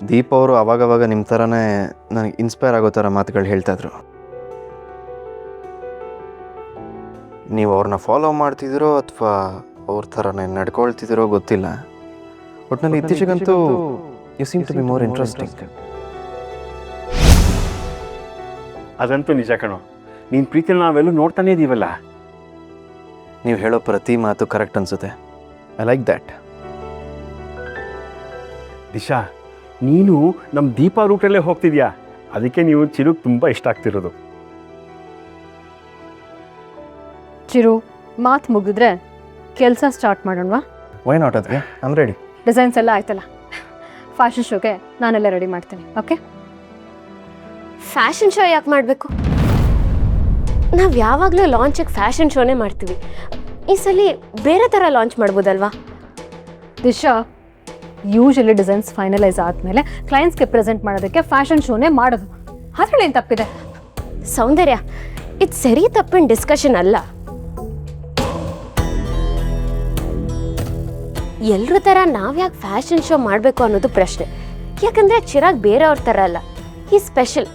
ದೀಪ ಅವರು ಅವಾಗವಾಗ ನಿಮ್ಮ ಥರನೇ ನನಗೆ ಇನ್ಸ್ಪೈರ್ ಆಗೋ ಥರ ಮಾತುಗಳು ಹೇಳ್ತಾಯಿದ್ರು. ನೀವು ಅವ್ರನ್ನ ಫಾಲೋ ಮಾಡ್ತಿದ್ದೀರೋ ಅಥವಾ ಅವ್ರ ಥರನೇ ನಡ್ಕೊಳ್ತಿದ್ದೀರೋ ಗೊತ್ತಿಲ್ಲ. ಒಟ್ಟಿನಲ್ಲಿ ಇತ್ತೀಚೆಗಂತೂ you seem to be more interesting. ಅದಂತೂ ನಿಜ ಕಣೋ. ನೀನು ಪ್ರೀತಿನ ನಾವೆಲ್ಲೂ ನೋಡ್ತಾನೇ ಇದೀವಲ್ಲ. ನೀವು ಹೇಳೋ ಪ್ರತಿ ಮಾತು ಕರೆಕ್ಟ್ ಅನಿಸುತ್ತೆ. I like that. ದಿಶಾ, ನೀನು ನಮ್ಮ ದೀಪ ರೂಟಲ್ಲೇ ಹೋಗ್ತಿದ್ಯಾ. ಅದಕ್ಕೆ ನೀವು ಚಿರುಗೆ ತುಂಬ ಇಷ್ಟ ಆಗ್ತಿರೋದು. ಚಿರು, ಮಾತು ಮುಗಿದ್ರೆ ಕೆಲಸ ಸ್ಟಾರ್ಟ್ ಮಾಡೋಣವಾ? Why not? ಅದಕ್ಕೆ ಐ ಆಮ್ ರೆಡಿ. ಡಿಸೈನ್ಸ್ ಎಲ್ಲ ಆಯ್ತಲ್ಲ, ಫ್ಯಾಷನ್ ಶೋಗೆ ನಾನೆಲ್ಲ ರೆಡಿ ಮಾಡ್ತೀನಿ. ಓಕೆ? ಫ್ಯಾಷನ್ ಶೋ ಯಾಕೆ ಮಾಡಬೇಕು? ನಾವು ಯಾವಾಗಲೂ ಲಾಂಚಿಗೆ ಫ್ಯಾಷನ್ ಶೋನೇ ಮಾಡ್ತೀವಿ. ಈ ಸಲ ಬೇರೆ ಥರ ಲಾಂಚ್ ಮಾಡ್ಬೋದಲ್ವಾ? ದಿಶಾ, ಯೂಶಲಿ ಡಿಸೈನ್ಸ್ ಫೈನಲೈಸ್ ಆದಮೇಲೆ ಕ್ಲೈಂಟ್ಸ್ಗೆ ಪ್ರೆಸೆಂಟ್ ಮಾಡೋದಕ್ಕೆ ಫ್ಯಾಷನ್ ಶೋನೇ ಮಾಡೋದು. ಅದರಲ್ಲಿ ಏನು ತಪ್ಪಿದೆ? ಸೌಂದರ್ಯ, ಇದು ಸರಿ ತಪ್ಪಿನ ಡಿಸ್ಕಷನ್ ಅಲ್ಲ. ಎಲ್ಲರ ಥರ ನಾವ್ಯಾಕೆ ಫ್ಯಾಷನ್ ಶೋ ಮಾಡಬೇಕು ಅನ್ನೋದು ಪ್ರಶ್ನೆ. ಯಾಕಂದರೆ ಚಿರಾಗ್ ಬೇರೆಯವ್ರ ಥರ ಅಲ್ಲ, ಈ ಸ್ಪೆಷಲ್.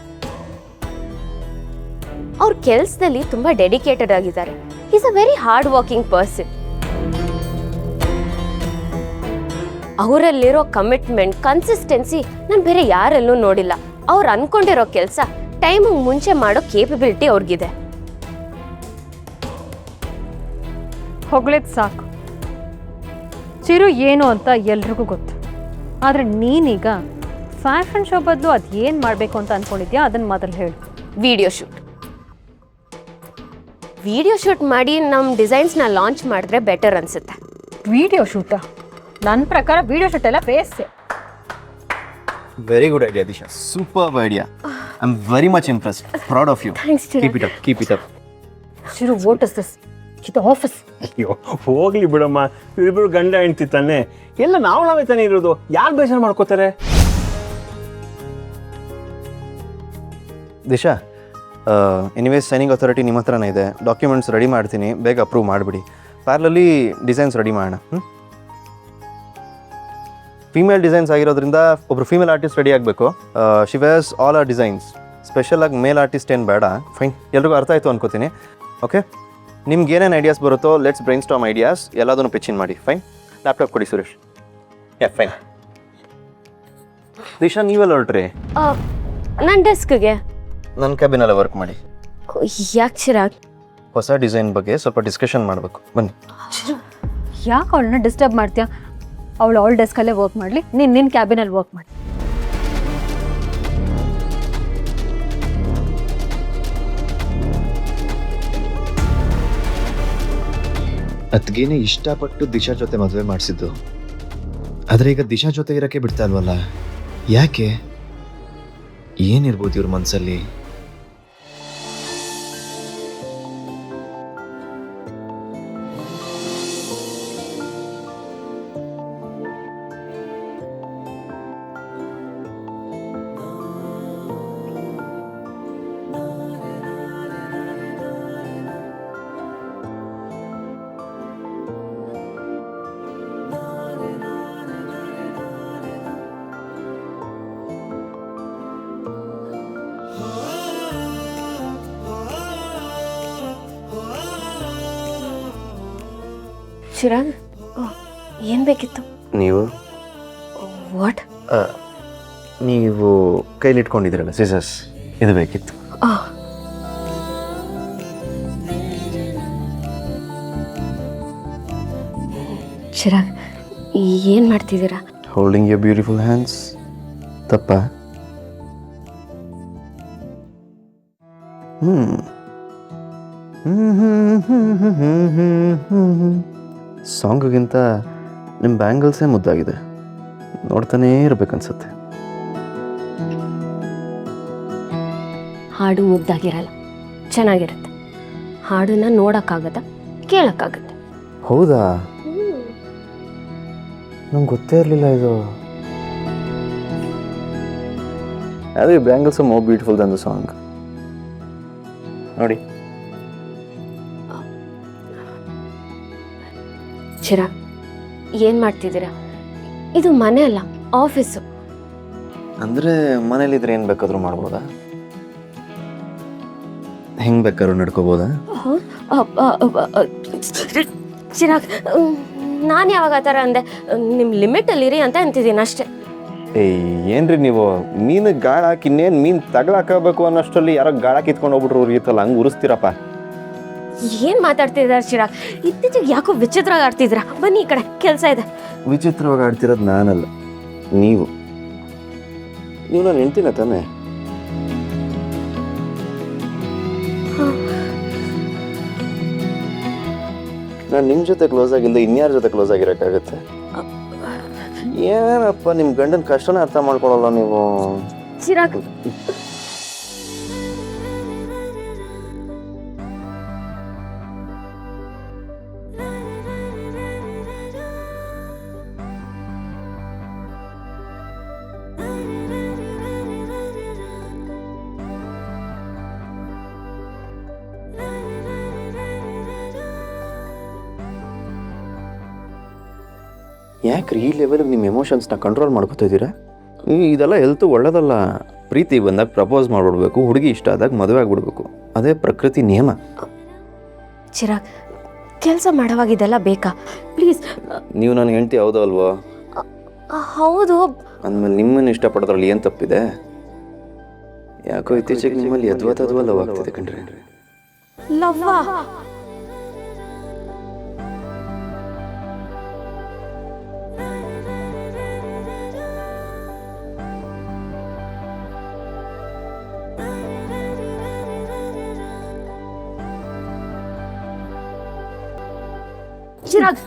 ಅವ್ರ ಕೆಲಸದಲ್ಲಿ ತುಂಬ ಡೆಡಿಕೇಟೆಡ್ ಆಗಿದ್ದಾರೆ. Is a very hard working person. ಅವರಲ್ಲಿರೋ ಕಮಿಟ್ಮೆಂಟ್, ಕನ್ಸಿಸ್ಟೆನ್ಸಿ ನಾನು ಬೇರೆ ಯಾರಲ್ಲೂ ನೋಡಿಲ್ಲ. ಅವ್ರು ಅನ್ಕೊಂಡಿರೋ ಕೆಲಸ ಟೈಮಿಗೆ ಮುಂಚೆ ಮಾಡೋ ಕೇಪಬಿಲಿಟಿ ಅವ್ರಿಗಿದೆ. ಹೊಗಳಿದ್ ಸಾಕು. ಚಿರು ಏನು ಅಂತ ಎಲ್ರಿಗೂ ಗೊತ್ತು. ಆದರೆ ನೀನೀಗ ಫ್ಯಾಷನ್ ಶೋ ಬದಲು ಅದು ಏನು ಮಾಡಬೇಕು ಅಂತ ಅಂದ್ಕೊಂಡಿದ್ಯಾ ಅದನ್ನು ಮೊದಲು ಹೇಳು. ವಿಡಿಯೋ ಶೂಟ್ ಮಾಡಿ ನಮ್ಮ ಡಿಸೈನ್ಸ್ನ ಲಾಂಚ್ ಮಾಡಿದ್ರೆ ಬೆಟರ್ ಅನ್ಸುತ್ತೆ. ವಿಡಿಯೋ ಶೂಟಾ? ನನ್ನ ಪ್ರಕಾರ ವಿಡಿಯೋ ಶೂಟ್ ಎಲ್ಲ waste. Very good idea Disha. Super idea. I am very much impressed. Proud of you. Thanks Chirag. Keep it up, keep it up. Chiru, what is this? ಇದು ಆಫೀಸ್. ಅಯ್ಯೋ ಹೋಗ್ಲಿ ಬಿಡಮ್ಮ, ಇಬ್ಬರು ಗಂಡ ಹೆಂಡ್ತಿ ತಾನೆ, ಎಲ್ಲ ನಾವೇ ತಾನೇ ಇರೋದು. ಯಾರು ಬೇಜಾರು ಮಾಡ್ಕೋತಾರೆ? ದಿಶಾ, ಎನಿವೇಸ್ ಸೈನಿಂಗ್ ಅಥಾರಿಟಿ ನಿಮ್ಮ ಹತ್ರನೇ ಇದೆ. ಡಾಕ್ಯುಮೆಂಟ್ಸ್ ರೆಡಿ ಮಾಡ್ತೀನಿ, ಬೇಗ ಅಪ್ರೂವ್ ಮಾಡಿಬಿಡಿ. ಪ್ಯಾರಲಲ್ಲಿ ಡಿಸೈನ್ಸ್ ರೆಡಿ ಮಾಡೋಣ. ಫೀಮೇಲ್ ಡಿಸೈನ್ಸ್ ಆಗಿರೋದ್ರಿಂದ ಒಬ್ಬರು ಫೀಮೇಲ್ ಆರ್ಟಿಸ್ಟ್ ರೆಡಿ ಆಗಬೇಕು. She wares all are designs. Special ಆಗಿ ಮೇಲ್ ಆರ್ಟಿಸ್ಟ್ ಏನು ಬೇಡ. ಫೈನ್, ಎಲ್ರಿಗೂ ಅರ್ಥ ಆಯಿತು ಅನ್ಕೋತೀನಿ. ಓಕೆ, ನಿಮ್ಗೆ ಏನೇನು ಐಡಿಯಾಸ್ ಬರುತ್ತೋ ಲೆಟ್ಸ್ ಬ್ರೈನ್ ಸ್ಟಾರ್ಮ್ ಐಡಿಯಾಸ್. ಎಲ್ಲದನ್ನು ಪಿಚ್ ಇನ್ ಮಾಡಿ. ಫೈನ್, ಲ್ಯಾಪ್ಟಾಪ್ ಕೊಡಿ ಸುರೇಶ್. ಫೈನ್. ದಿಶಾ, ನೀವೆಲ್ಲ ಹೊರಟ್ರಿ? ನನ್ನ ಡೆಸ್ಕ್ಗೆ. ನನ್ನ ಕ್ಯಾಬಿನಲ್ಲೇ ವರ್ಕ್ ಮಾಡಿ. ಯಾಕೆ ಚಿರಾಗ್? ಹೊಸ ಡಿಸೈನ್ ಬಗ್ಗೆ ಸ್ವಲ್ಪ ಡಿಸ್ಕಷನ್ ಮಾಡಬೇಕು. ಬನ್ನಿ. ಯಾಕೆ ಅವಳನ್ನ ಡಿಸ್ಟರ್ಬ್ ಮಾಡ್ತೀಯಾ? ಅವಳ ಡೆಸ್ಕಲ್ಲೇ ವರ್ಕ್ ಮಾಡಲಿ, ನೀನು ನಿನ್ನ ಕ್ಯಾಬಿನಲ್ಲಿ ವರ್ಕ್ ಮಾಡಿ. ಅದ್ಗೇನೆ ಇಷ್ಟಪಟ್ಟು ದಿಶಾ ಜೊತೆ ಮದುವೆ ಮಾಡಿಸಿದ್ದು. ಆದರೆ ಈಗ ದಿಶಾ ಜೊತೆ ಇರೋಕ್ಕೆ ಬಿಡ್ತಾ ಇಲ್ವಲ್ಲ, ಯಾಕೆ? ಏನಿರ್ಬೋದು ಇವ್ರ ಮನಸ್ಸಲ್ಲಿ? ಚಿರಾಗ್, ಏನು ಬೇಕಿತ್ತು? ನೀವು ವಾಟ್? ನೀವು ಕೈಲಿಟ್ಕೊಂಡಿದ್ದೀರಲ್ಲ ಸಿಸರ್ಸ್, ಇದು ಬೇಕಿತ್ತು. ಚಿರಾಗ್, ಏನು ಮಾಡ್ತಿದ್ದೀರಾ? ಹೋಲ್ಡಿಂಗ್ ಯರ್ ಬ್ಯೂಟಿಫುಲ್ ಹ್ಯಾಂಡ್ಸ್. ತಪ್ಪ? ಸಾಂಗಿಗಿಂತ ನಿಮ್ಮ ಬ್ಯಾಂಗಲ್ಸೇ ಮುದ್ದಾಗಿದೆ. ನೋಡ್ತಾನೇ ಇರ್ಬೇಕನ್ಸುತ್ತೆ. ಹಾಡು ಮುದ್ದಾಗಿರಲ್ಲ, ಚೆನ್ನಾಗಿರುತ್ತೆ. ಹಾಡನ್ನ ನೋಡೋಕ್ಕಾಗತ್ತಾ, ಕೇಳೋಕ್ಕಾಗತ್ತೆ. ಹೌದಾ? ನಂಗೆ ಗೊತ್ತೇ ಇರಲಿಲ್ಲ ಇದು. ಅದೇ bangles more beautiful Dhan the song. ನೋಡಿ. ಚಿರಾಗ್, ಏನು ಮಾಡ್ತಿದ್ದೀರಾ? ಇದು ಮನೆ ಅಲ್ಲ, ಆಫೀಸು. ಅಂದರೆ ಮನೇಲಿದ್ರೆ ಏನು ಬೇಕಾದರೂ ಮಾಡ್ಬೋದಾ? ಹೆಂಗೆ ಬೇಕಾದ್ರೂ ನಡ್ಕೋಬೋದಾ? ಚಿರಾಗ್, ನಾನು ಯಾವಾಗ ಆ ಥರ ಅಂದೆ? ನಿಮ್ಮ ಲಿಮಿಟಲ್ಲಿರಿ ಅಂತ ಅಂತಿದ್ದೀನಿ ಅಷ್ಟೇ. ಏಯ್ ಏನ್ರಿ ನೀವು, ಮೀನು ಗಾಳ ಹಾಕಿ ಇನ್ನೇನು ಮೀನು ತಗಲಾಕಬೇಕು ಅನ್ನೋಷ್ಟರಲ್ಲಿ ಯಾರೋ ಗಾಳ ಕಿತ್ಕೊಂಡು ಹೋಗ್ಬಿಟ್ರು ಉರಿಯುತ್ತಲ್ಲ, ಹಂಗೆ ಉರಿಸ್ತೀರಪ್ಪ. ಏನು ಮಾತಾಡ್ತಿದ್ದಾರೆ ಚಿರಾಗ್? ಇತ್ತೀಚೆಗೆ ಯಾಕೋ ವಿಚಿತ್ರವಾಗಿ ಆಡ್ತಿದ್ದೀರಾ. ಬನ್ನಿ ಈ ಕಡೆ, ಕೆಲಸ ಇದೆ. ವಿಚಿತ್ರವಾಗಿ ಆಡ್ತಿರೋದು ನಾನಲ್ಲ, ನೀವು ನಾನು ಹೆಂಡ್ತಿನ ತಾನೆ. ನಾನು ನಿಮ್ಮ ಜೊತೆ ಕ್ಲೋಸ್ ಆಗಿಲ್ಲದೆ ಇನ್ಯಾರ ಜೊತೆ ಕ್ಲೋಸ್ ಆಗಿರೋಕ್ಕಾಗತ್ತೆ? ಏನಪ್ಪ ನಿಮ್ಮ ಗಂಡನ ಕಷ್ಟನ ಅರ್ಥ ಮಾಡ್ಕೊಳ್ಳಲ್ಲ ನೀವು. ಚಿರಾಗ್, ಯಾಕ್ರಿ ಈ ಲೆವೆಲ್ಗೆ ನಿಮ್ಮ ಎಮೋಷನ್ಸ್ನ ಕಂಟ್ರೋಲ್ ಮಾಡ್ಕೊತಾ ಇದ್ದೀರಾ? ಇದೆಲ್ಲ ಹೆಲ್ತು ಒಳ್ಳೇದಲ್ಲ. ಪ್ರೀತಿ ಬಂದಾಗ ಪ್ರಪೋಸ್ ಮಾಡಿಬಿಡ್ಬೇಕು, ಹುಡುಗಿ ಇಷ್ಟ ಆದಾಗ ಮದುವೆ ಆಗಿಬಿಡ್ಬೇಕು, ಅದೇ ಪ್ರಕೃತಿ ನಿಯಮ. ಚಿರಾಗ್, ಕೆಲಸ ಮಾಡೋವಾಗ ಇದೆಲ್ಲ ಬೇಕಾ? ಪ್ಲೀಸ್. ನೀವು ನನ್ನ ಹೆಂಡ್ತಿ ಹೌದೋ ಅಲ್ವೋ? ಹೌದು. ಅಂದಮೇಲೆ ನಿಮ್ಮನ್ನು ಇಷ್ಟಪಡೋದ್ರಲ್ಲಿ ಏನು ತಪ್ಪಿದೆ? ಯಾಕೋ ಇತ್ತೀಚೆಗೆ ನಿಮ್ಮಲ್ಲಿ ಯದ್ವಾ ಲವ್ ಆಗ್ತಿದೆ ಕಣ್ರಿ. ಲವ್ವಾ? ಚಿರಾಗ್,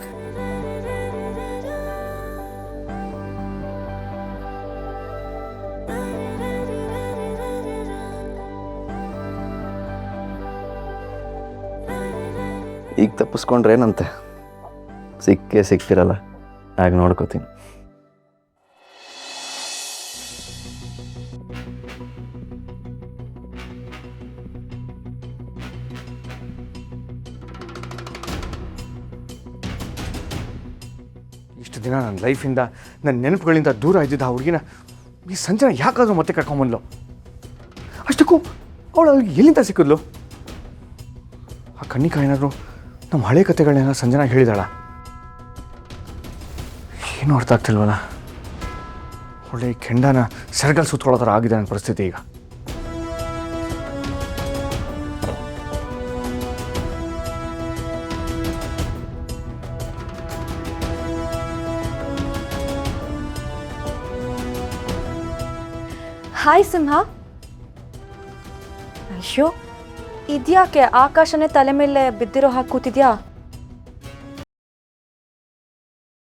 ಈಗ ತಪ್ಪಿಸ್ಕೊಂಡ್ರೆ ಏನಂತೆ, ಸಿಕ್ತಿರಲ್ಲ, ಆಗ ನೋಡ್ಕೋತೀನಿ. ಇಷ್ಟು ದಿನ ನನ್ನ ಲೈಫಿಂದ, ನನ್ನ ನೆನಪುಗಳಿಂದ ದೂರ ಇದ್ದಿದ್ದ ಆ ಹುಡುಗಿನ ಈ ಸಂಜನ ಯಾಕಾದರೂ ಮತ್ತೆ ಕರ್ಕೊಂಬಂದ್ಲು? ಅಷ್ಟಕ್ಕೂ ಅವಳು ಅವ್ಳಿಗೆ ಎಲ್ಲಿಂದ ಸಿಕ್ಕಿದ್ಲು? ಆ ಕಣ್ಣಿಕ ಏನಾದರೂ ನಮ್ಮ ಹಳೆ ಕಥೆಗಳನ್ನೆಲ್ಲ ಸಂಜನ ಹೇಳಿದಾಳ? ಏನೂ ಅರ್ಥ ಆಗ್ತಿಲ್ವಲ್ಲ. ಒಳ್ಳೆ ಕೆಂಡನ ಸೆರಗಲ್ಲಿ ಸುತ್ಕೊಳ್ಳೋ ಥರ ಆಗಿದೆ ನನ್ನ ಪರಿಸ್ಥಿತಿ ಈಗ. ಹಾಯ್ ಸಿಂಹ. ಅಯ್ಯೋ, ಇದ್ಯಾಕೆ ಆಕಾಶನೇ ತಲೆ ಮೇಲೆ ಬಿದ್ದಿರೋ ಹಾಗೆ ಕೂತಿದ್ಯಾ?